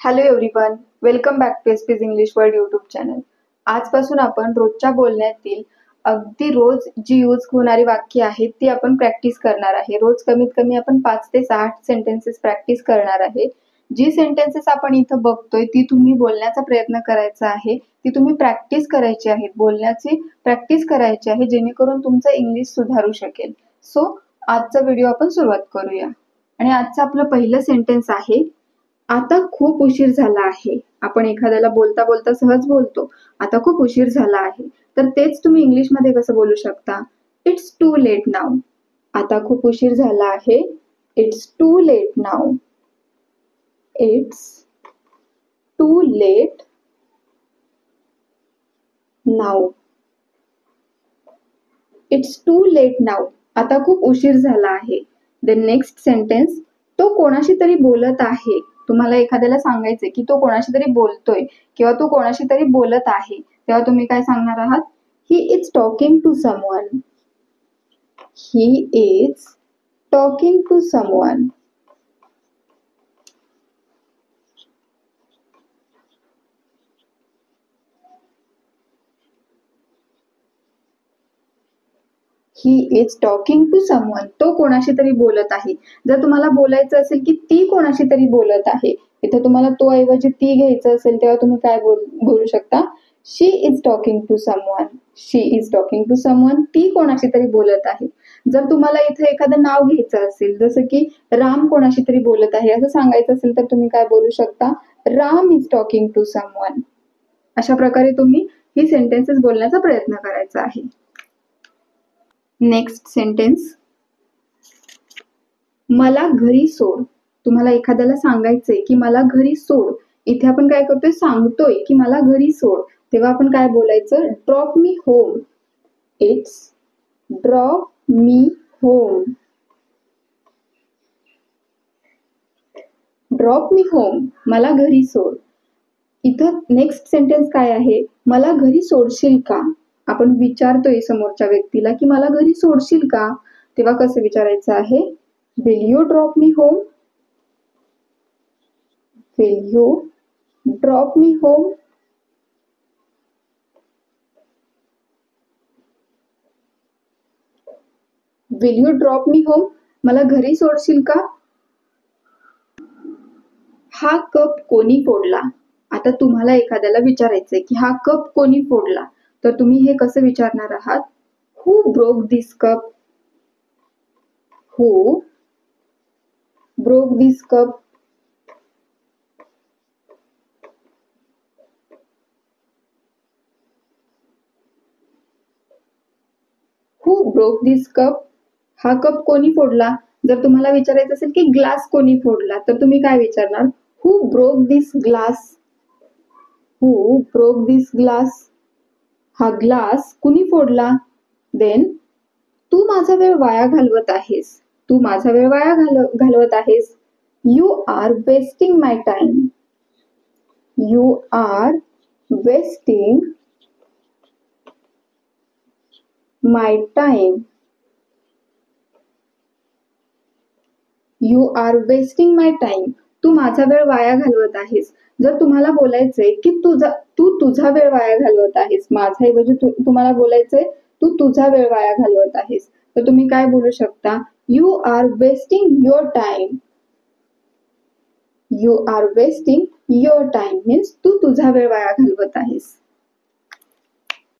Hello everyone, welcome back to SP's English world YouTube channel. आजपासून आपण रोजच्या बोलण्यातील अगदी रोज जी यूज होणारी वाक्य आहेत ती आपण प्रॅक्टिस करणार आहे. रोज कमीत कमी आपण 5 ते 6 सेंटेन्सेस प्रॅक्टिस करणार आहे. जी सेंटेन्सेस आपण इथं बघतोय ती तुम्ही बोलण्याचा प्रयत्न करायचा आहे, ती तुम्ही प्रॅक्टिस करायची आहेत, बोलण्याची प्रॅक्टिस करायची आहे, जेणेकरून तुमचं इंग्लिश सुधारू शकेल. सो आजचा व्हिडिओ आपण सुरुवात करूया. आणि आजचं आपलं पहिलं सेंटेन्स आहे, आता खूप उशीर झाला आहे. आपण एखाद्याला बोलता बोलता सहज बोलतो, आता खूप उशीर झाला आहे. तर तेच तुम्ही इंग्लिशमध्ये कसं बोलू शकता? It's too late now. आता खूप उशीर झाला आहे. It's too late now. It's too late now. It's too late now. आता खूप उशीर झाला आहे. द नेक्स्ट सेंटेन्स, तो कोणाशी तरी बोलत आहे. तुम्हाला एखाद्याला सांगायचे की तो कोणाशी तरी बोलतोय किंवा तो कोणाशी तरी बोलत आहे, तेव्हा तुम्ही काय सांगणार आहात? He is talking to someone. He is talking to someone. He is talking to someone. तो कोणाशी तरी बोलत आहे. जर तुम्हाला बोलायचं असेल की ती कोणाशी तरी बोलत आहे, इथे तुम्हाला तो ऐवजी ती घ्यायचं असेल, तेव्हा तुम्ही काय बोलू शकता? She is talking to someone. She is talking to someone. ती कोणाशी तरी बोलत आहे. जर तुम्हाला इथे एखादं नाव घ्यायचं असेल, जसं की राम कोणाशी तरी बोलत आहे असं सांगायचं असेल, तर तुम्ही काय बोलू शकता? Ram is talking to someone. अशा प्रकारे तुम्ही ही सेंटेन्सेस बोलण्याचा प्रयत्न करायचा आहे. नेक्स्ट सेंटेन्स, मला घरी सोड. तुम्हाला एखाद्याला सांगायचंय की मला घरी सोड. इथे आपण काय करतोय? सांगतोय की मला घरी सोड. तेव्हा आपण काय बोलायचं? Drop me home. It's drop me home. Drop me home. मला घरी सोड. इथं नेक्स्ट सेंटेन्स काय आहे? मला घरी सोडशील का? आपण विचारतोय समोरच्या व्यक्तीला की मला घरी सोडशील का? तेव्हा कसं विचारायचं आहे? Will you drop me home. Will you drop me home. Will you drop me home. मला घरी सोडशील का? हा कप कोणी फोडला? आता तुम्हाला एखाद्याला विचारायचंय की हा कप कोणी फोडला, तर तुम्ही हे कसं विचारणार आहात? हू ब्रोक दिस कप. हू ब्रोक दिस कप. हू ब्रोक दिस कप. हा कप कोणी फोडला? जर तुम्हाला विचारायचं असेल की ग्लास कोणी फोडला, तर तुम्ही काय विचारणार? हू ब्रोक दिस ग्लास. हू ब्रोक दिस ग्लास. हा ग्लास कुणी फोडला? देन, तू माझा वेळ वाया घालवत आहेस. तू माझा वेळ वाया घालवत आहेस. You are wasting my time. You are wasting my time. You are wasting my time. तू माझा वेळ वाया घालवत आहेस. जर तुम्हाला बोलायचंय की तू तुझा वेळ वाया घालवत आहेस, माझा ऐवजी तुम्हाला बोलायचंय तू तुझा वेळ वाया घालवत आहेस, तर तुम्ही काय बोलू शकता? You are wasting your time. You are wasting your time means तू तुझा वेळ वाया घालवत आहेस.